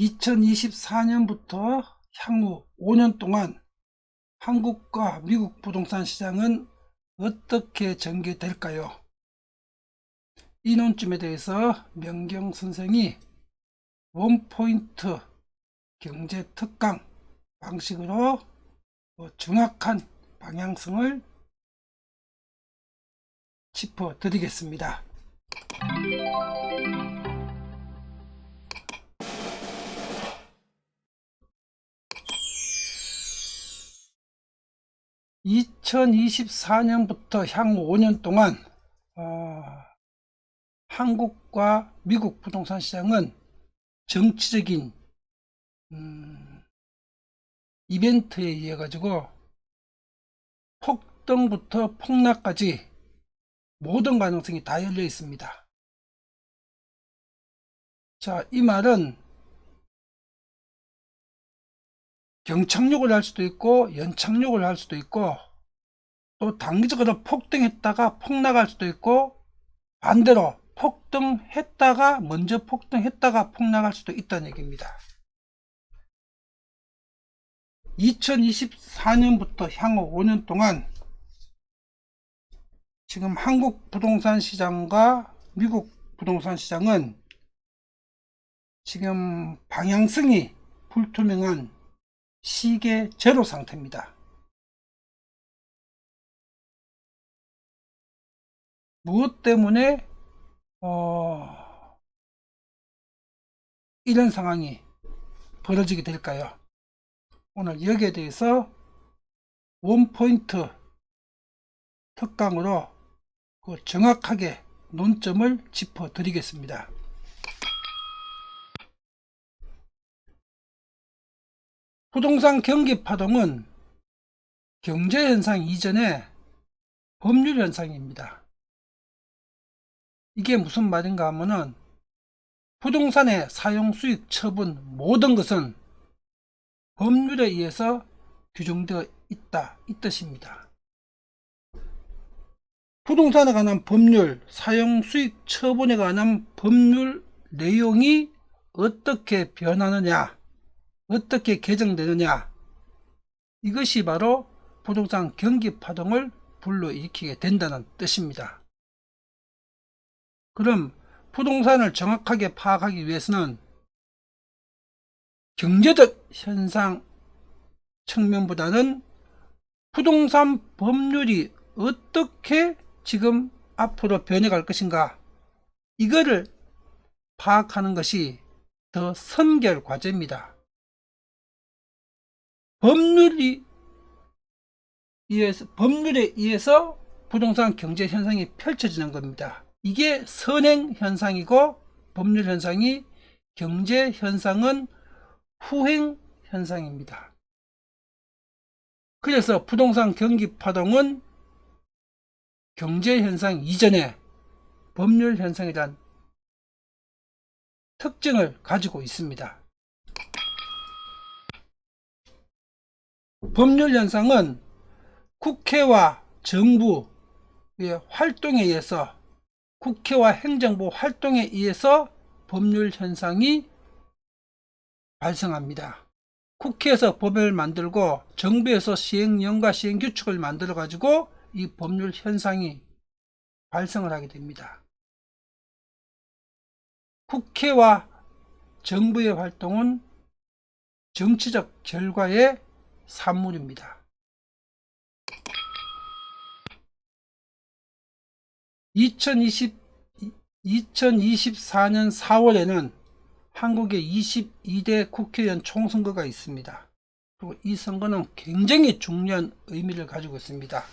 2024년부터 향후 5년 동안 한국과 미국 부동산 시장은 어떻게 전개될까요? 이 논점에 대해서 명경 선생이 원포인트 경제 특강 방식으로 정확한 방향성을 짚어 드리겠습니다. (2024년부터) 향후 5년 동안 한국과 미국 부동산 시장은 정치적인 이벤트에 의해 가지고 폭등부터 폭락까지 모든 가능성이 다 열려 있습니다. 자, 이 말은 경착륙을 할 수도 있고 연착륙을 할 수도 있고 또 단기적으로 폭등했다가 폭락할 수도 있고 반대로 먼저 폭등했다가 폭락할 수도 있다는 얘기입니다. 2024년부터 향후 5년 동안 지금 한국 부동산 시장과 미국 부동산 시장은 지금 방향성이 불투명한 시계 제로 상태입니다. 무엇 때문에 이런 상황이 벌어지게 될까요? 오늘 여기에 대해서 원포인트 특강으로 정확하게 논점을 짚어 드리겠습니다. 부동산 경기 파동은 경제 현상 이전의 법률 현상입니다. 이게 무슨 말인가 하면은 부동산의 사용 수익 처분 모든 것은 법률에 의해서 규정되어 있다 이 뜻입니다. 부동산에 관한 법률, 사용 수익 처분에 관한 법률 내용이 어떻게 변하느냐, 어떻게 개정되느냐, 이것이 바로 부동산 경기 파동을 불러일으키게 된다는 뜻입니다. 그럼 부동산을 정확하게 파악하기 위해서는 경제적 현상 측면보다는 부동산 법률이 어떻게 지금 앞으로 변해갈 것인가, 이거를 파악하는 것이 더 선결 과제입니다. 법률에 의해서 부동산 경제 현상이 펼쳐지는 겁니다. 이게 선행 현상이고 법률 현상이, 경제 현상은 후행 현상입니다. 그래서 부동산 경기 파동은 경제 현상 이전에 법률 현상이란 특징을 가지고 있습니다. 법률 현상은 국회와 정부의 활동에 의해서, 국회와 행정부 활동에 의해서 법률 현상이 발생합니다. 국회에서 법을 만들고 정부에서 시행령과 시행규칙을 만들어 가지고 이 법률 현상이 발생을 하게 됩니다. 국회와 정부의 활동은 정치적 결과의 산물입니다. 2024년 4월에는 한국의 22대 국회의원 총선거가 있습니다. 그리고 이 선거는 굉장히 중요한 의미를 가지고 있습니다.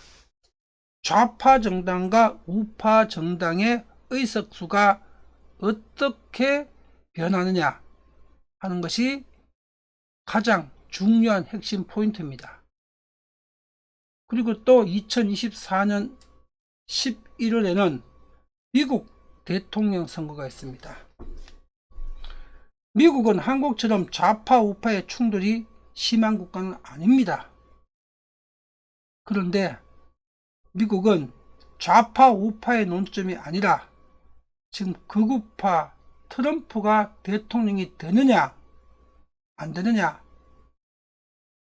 좌파 정당과 우파 정당의 의석수가 어떻게 변하느냐 하는 것이 가장 중요한 핵심 포인트입니다. 그리고 또 2024년 11월에는 미국 대통령 선거가 있습니다. 미국은 한국처럼 좌파 우파의 충돌이 심한 국가는 아닙니다. 그런데 미국은 좌파 우파의 논점이 아니라, 지금 극우파 트럼프가 대통령이 되느냐, 안 되느냐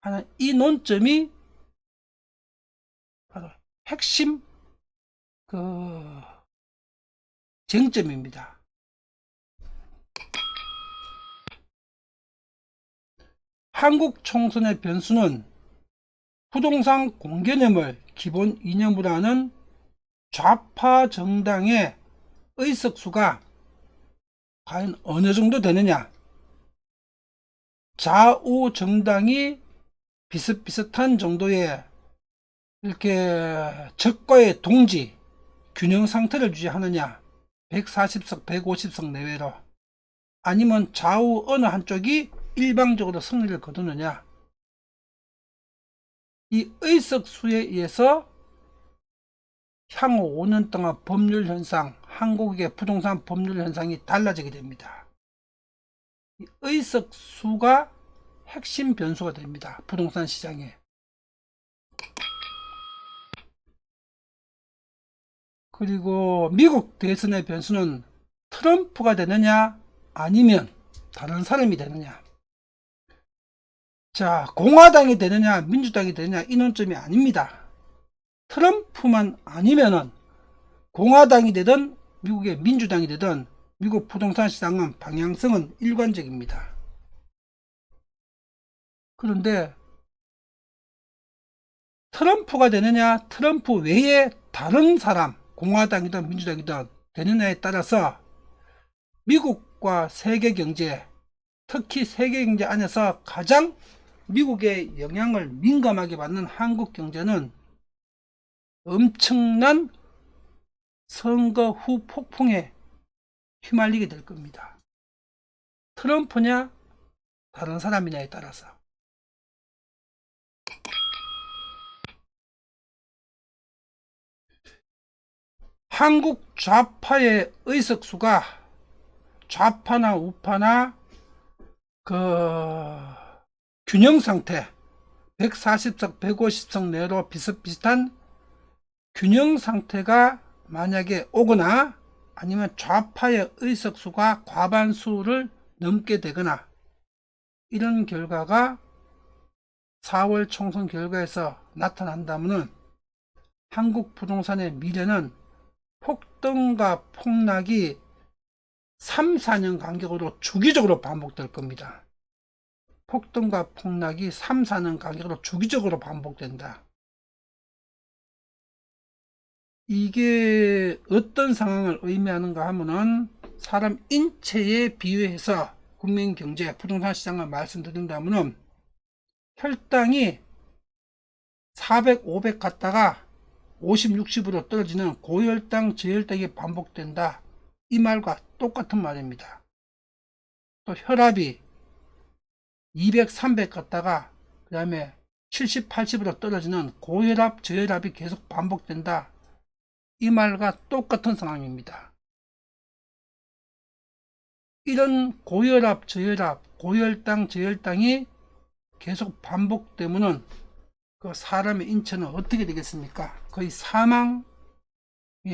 하는 이 논점이 바로 핵심 쟁점입니다. 한국 총선의 변수는 부동산 공개념을 기본 이념으로 하는 좌파 정당의 의석수가 과연 어느 정도 되느냐, 좌우 정당이 비슷비슷한 정도의 이렇게 적과의 동지 균형 상태를 유지하느냐, 140석 150석 내외로, 아니면 좌우 어느 한쪽이 일방적으로 승리를 거두느냐, 이 의석수에 의해서 향후 5년 동안 법률 현상, 한국의 부동산 법률 현상이 달라지게 됩니다. 이 의석수가 핵심 변수가 됩니다. 부동산 시장에. 그리고 미국 대선의 변수는 트럼프가 되느냐 아니면 다른 사람이 되느냐. 자, 공화당이 되느냐 민주당이 되느냐 이 논점이 아닙니다. 트럼프만 아니면은 공화당이 되든 미국의 민주당이 되든 미국 부동산 시장은 방향성은 일관적입니다. 그런데 트럼프가 되느냐 트럼프 외에 다른 사람 공화당이든 민주당이든 되느냐에 따라서 미국과 세계 경제, 특히 세계 경제 안에서 가장 미국의 영향을 민감하게 받는 한국 경제는 엄청난 선거 후 폭풍에 휘말리게 될 겁니다. 트럼프냐 다른 사람이냐에 따라서. 한국 좌파의 의석수가 좌파나 우파나 균형 상태 140석 150석 내로 비슷비슷한 균형 상태가 만약에 오거나 아니면 좌파의 의석수가 과반수를 넘게 되거나 이런 결과가 4월 총선 결과에서 나타난다면 한국 부동산의 미래는 폭등과 폭락이 3, 4년 간격으로 주기적으로 반복될 겁니다. 폭등과 폭락이 3, 4년 간격으로 주기적으로 반복된다. 이게 어떤 상황을 의미하는가 하면은 사람 인체에 비유해서 국민 경제, 부동산 시장을 말씀드린다면은 혈당이 400, 500 갔다가 50, 60으로 떨어지는 고혈당, 저혈당이 반복된다. 이 말과 똑같은 말입니다. 또 혈압이 200, 300 갔다가 그 다음에 70, 80으로 떨어지는 고혈압, 저혈압이 계속 반복된다. 이 말과 똑같은 상황입니다. 이런 고혈압, 저혈압, 고혈당, 저혈당이 계속 반복되면은 그 사람의 인체는 어떻게 되겠습니까? 거의 사망의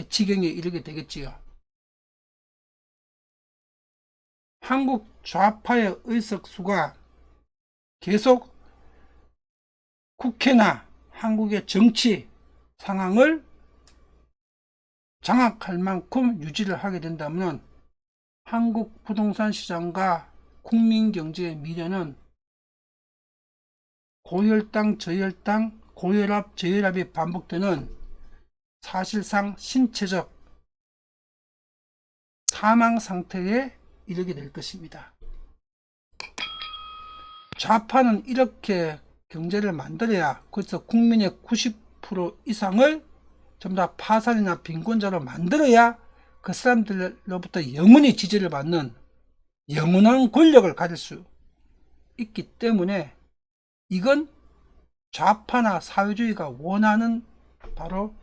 지경에 이르게 되겠지요. 한국 좌파의 의석수가 계속 국회나 한국의 정치 상황을 장악할 만큼 유지를 하게 된다면 한국 부동산 시장과 국민 경제의 미래는 고혈당, 저혈당, 고혈압, 저혈압이 반복되는 사실상 신체적 사망 상태에 이르게 될 것입니다. 좌파는 이렇게 경제를 만들어야, 그래서 국민의 90% 이상을 전부 다 파산이나 빈곤자로 만들어야 그 사람들로부터 영원히 지지를 받는 영원한 권력을 가질 수 있기 때문에 이건 좌파나 사회주의가 원하는 바로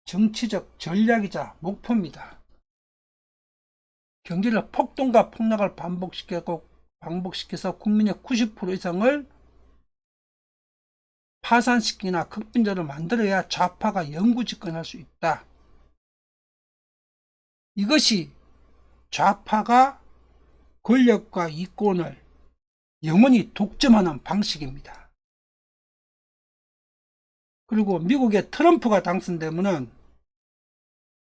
정치적 전략이자 목표입니다. 경제를 폭등과 폭락을 반복시켜서 국민의 90% 이상을 파산시키나 극빈자로 만들어야 좌파가 영구 집권할 수 있다. 이것이 좌파가 권력과 이권을 영원히 독점하는 방식입니다. 그리고 미국의 트럼프가 당선되면은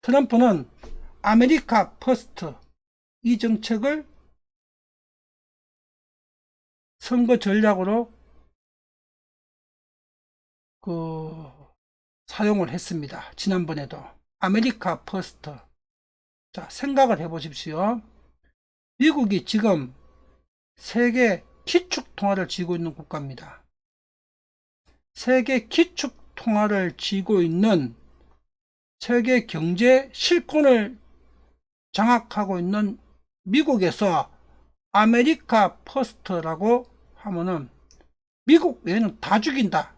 트럼프는 아메리카 퍼스트 이 정책을 선거 전략으로 사용을 했습니다. 지난번에도 아메리카 퍼스트. 자, 생각을 해 보십시오. 미국이 지금 세계 기축통화를 쥐고 있는 국가입니다. 세계 기축통화를 쥐고 있는 세계 경제 실권을 장악하고 있는 미국에서 아메리카 퍼스트라고 하면은 미국 외에는 다 죽인다.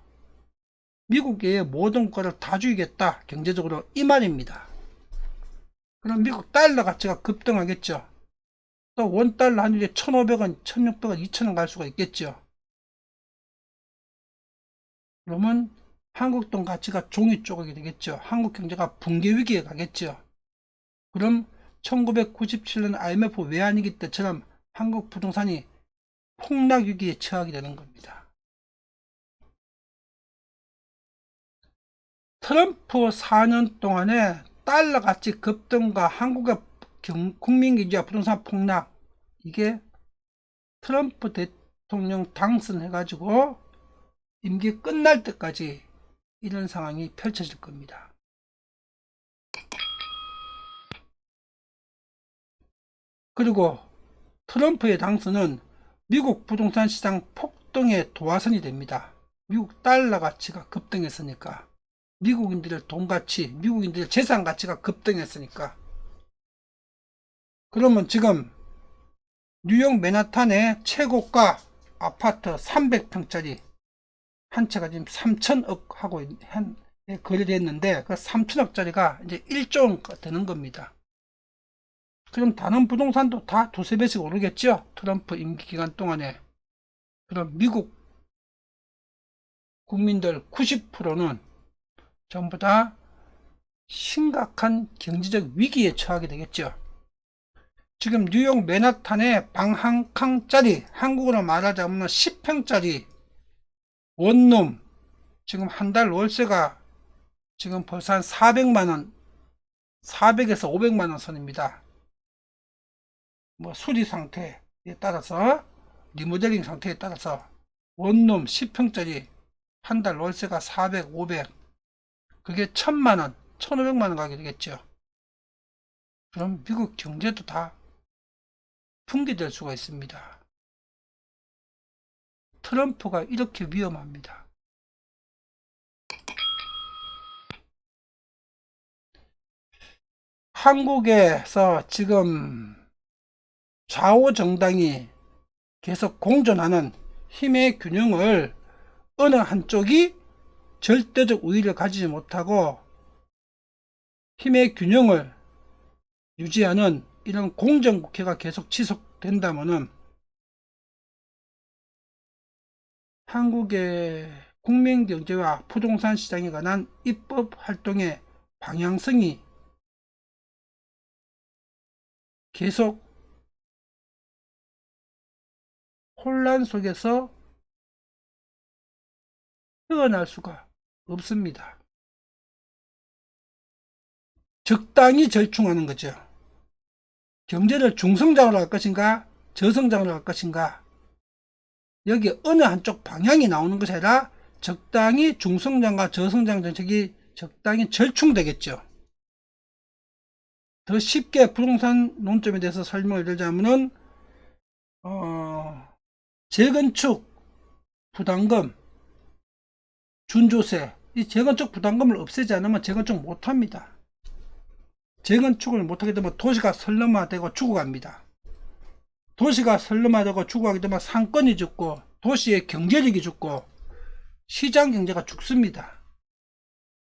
미국 외의 모든 국가를 다 죽이겠다. 경제적으로 이 말입니다. 그럼 미국 달러 가치가 급등하겠죠. 또 원달러 한 일에 1,500원, 1,600원, 2,000원 갈 수가 있겠죠. 그러면 한국 돈 가치가 종이 쪼개게 되겠죠. 한국 경제가 붕괴 위기에 가겠죠. 그럼 1997년 IMF 외환위기 때처럼 한국 부동산이 폭락 위기에 처하게 되는 겁니다. 트럼프 4년 동안에 달러 가치 급등과 한국의 국민 경제와 부동산 폭락, 이게 트럼프 대통령 당선해가지고 임기 끝날 때까지 이런 상황이 펼쳐질 겁니다. 그리고 트럼프의 당선은 미국 부동산 시장 폭등의 도화선이 됩니다. 미국 달러 가치가 급등했으니까, 미국인들의 돈 가치, 미국인들의 재산 가치가 급등했으니까. 그러면 지금 뉴욕 맨하탄의 최고가 아파트 300평짜리 한 채가 지금 3천억 하고 거래됐는데, 그 3천억짜리가 이제 1조 원 되는 겁니다. 그럼 다른 부동산도 다 두세 배씩 오르겠죠? 트럼프 임기 기간 동안에. 그럼 미국 국민들 90%는 전부 다 심각한 경제적 위기에 처하게 되겠죠. 지금 뉴욕 맨하탄에 방 한 칸짜리, 한국으로 말하자면 10평짜리 원룸, 지금 한 달 월세가 지금 벌써 한 400만원, 400에서 500만원 선입니다. 뭐 수리 상태에 따라서, 리모델링 상태에 따라서 원룸 10평짜리 한 달 월세가 400, 500, 그게 1000만원, 1500만원 가게 되겠죠. 그럼 미국 경제도 다 붕괴될 수가 있습니다. 트럼프가 이렇게 위험합니다. 한국에서 지금 좌우 정당이 계속 공존하는 힘의 균형을 어느 한쪽이 절대적 우위를 가지지 못하고 힘의 균형을 유지하는 이런 공정국회가 계속 지속된다면은 한국의 국민경제와 부동산 시장에 관한 입법 활동의 방향성이 계속 혼란 속에서 헤어날 수가 없습니다. 적당히 절충하는 거죠. 경제를 중성장으로 할 것인가 저성장으로 할 것인가, 여기 어느 한쪽 방향이 나오는 것이 아니라 적당히 중성장과 저성장 정책이 적당히 절충되겠죠. 더 쉽게 부동산 논점에 대해서 설명을 드리자면은 재건축 부담금, 준조세, 이 재건축 부담금을 없애지 않으면 재건축 못합니다. 재건축을 못하게 되면 도시가 선람화되고 죽어갑니다. 도시가 선람화되고 죽어가게 되면 상권이 죽고 도시의 경제력이 죽고 시장 경제가 죽습니다.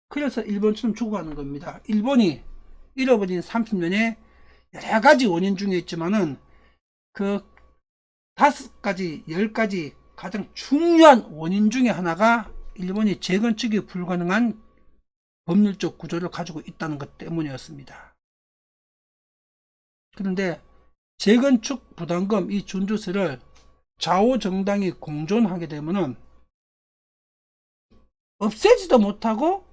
그래서 일본처럼 죽어가는 겁니다. 일본이 잃어버린 30년에 여러 가지 원인 중에 있지만은 그 5가지, 10가지 가장 중요한 원인 중에 하나가 일본이 재건축이 불가능한 법률적 구조를 가지고 있다는 것 때문이었습니다. 그런데 재건축 부담금 이 준주세를 좌우 정당이 공존하게 되면은 없애지도 못하고,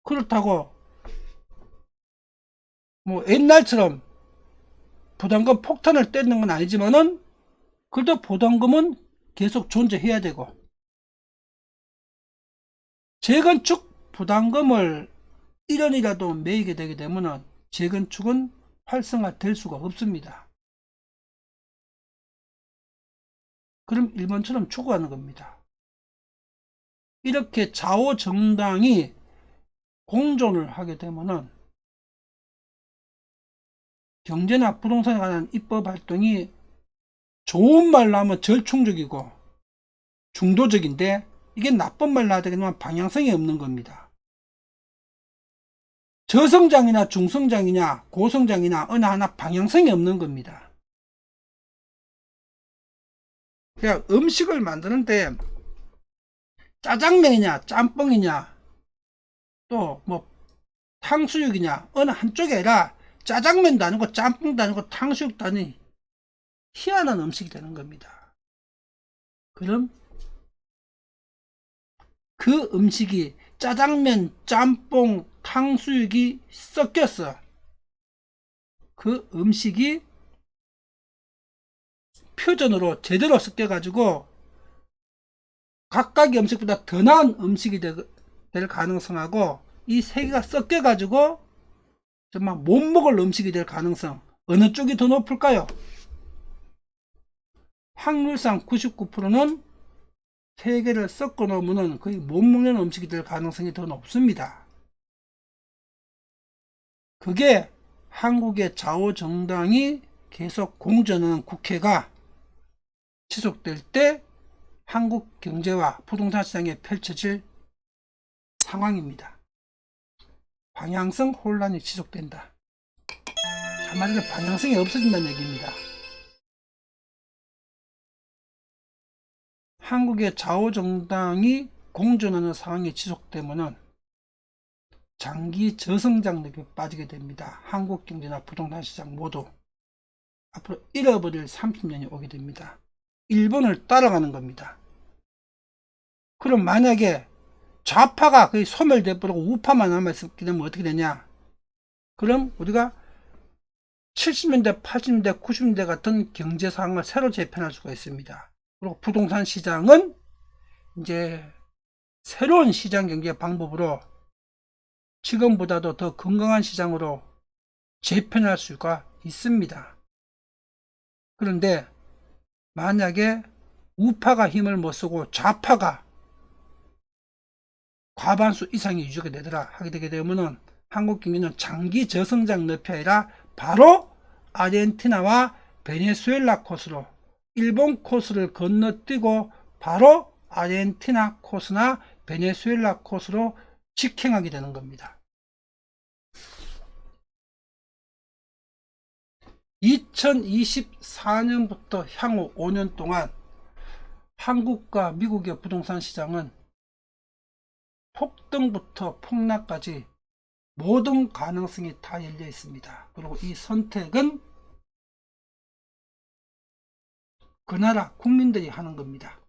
그렇다고 뭐 옛날처럼 부담금 폭탄을 때리는 건 아니지만은 그래도 부담금은 계속 존재해야 되고, 재건축 부담금을 1원이라도 매이게 되게 되면은 재건축은 활성화될 수가 없습니다. 그럼 일본처럼 죽어가는 겁니다. 이렇게 좌우 정당이 공존을 하게 되면은 경제나 부동산에 관한 입법 활동이 좋은 말로 하면 절충적이고 중도적인데, 이게 나쁜 말로 하게 되면 방향성이 없는 겁니다. 저성장이나 중성장이냐 고성장이나 어느 하나 방향성이 없는 겁니다. 그냥 음식을 만드는데 짜장면이냐 짬뽕이냐 또 뭐 탕수육이냐 어느 한쪽이 아니라 짜장면도 아니고 짬뽕도 아니고 탕수육도 아닌 희한한 음식이 되는 겁니다. 그럼 그 음식이 짜장면, 짬뽕, 탕수육이 섞였어. 그 음식이 퓨전으로 제대로 섞여가지고 각각의 음식보다 더 나은 음식이 될 가능성하고, 이 세 개가 섞여가지고 정말 못 먹을 음식이 될 가능성, 어느 쪽이 더 높을까요? 확률상 99%는 세 개를 섞어 놓으면 거의 못 먹는 음식이 될 가능성이 더 높습니다. 그게 한국의 좌우 정당이 계속 공전하는 국회가 지속될 때 한국 경제와 부동산 시장에 펼쳐질 상황입니다. 방향성 혼란이 지속된다. 한마디로 방향성이 없어진다는 얘기입니다. 한국의 좌우 정당이 공존하는 상황이 지속되면은 장기 저성장력에 빠지게 됩니다. 한국 경제나 부동산 시장 모두 앞으로 잃어버릴 30년이 오게 됩니다. 일본을 따라가는 겁니다. 그럼 만약에 좌파가 거의 소멸돼 버리고 우파만 남아있게 되면 어떻게 되냐? 그럼 우리가 70년대, 80년대, 90년대 같은 경제 상황을 새로 재편할 수가 있습니다. 그리고 부동산 시장은 이제 새로운 시장 경제 방법으로 지금보다도 더 건강한 시장으로 재편할 수가 있습니다. 그런데 만약에 우파가 힘을 못 쓰고 좌파가 과반수 이상이 유지가 되더라 하게 되게 되면은 한국 경제는 장기 저성장 늪이 아니라 바로 아르헨티나와 베네수엘라 코스로, 일본 코스를 건너뛰고 바로 아르헨티나 코스나 베네수엘라 코스로 직행하게 되는 겁니다. 2024년부터 향후 5년 동안 한국과 미국의 부동산 시장은 폭등부터 폭락까지 모든 가능성이 다 열려 있습니다. 그리고 이 선택은 그 나라 국민들이 하는 겁니다.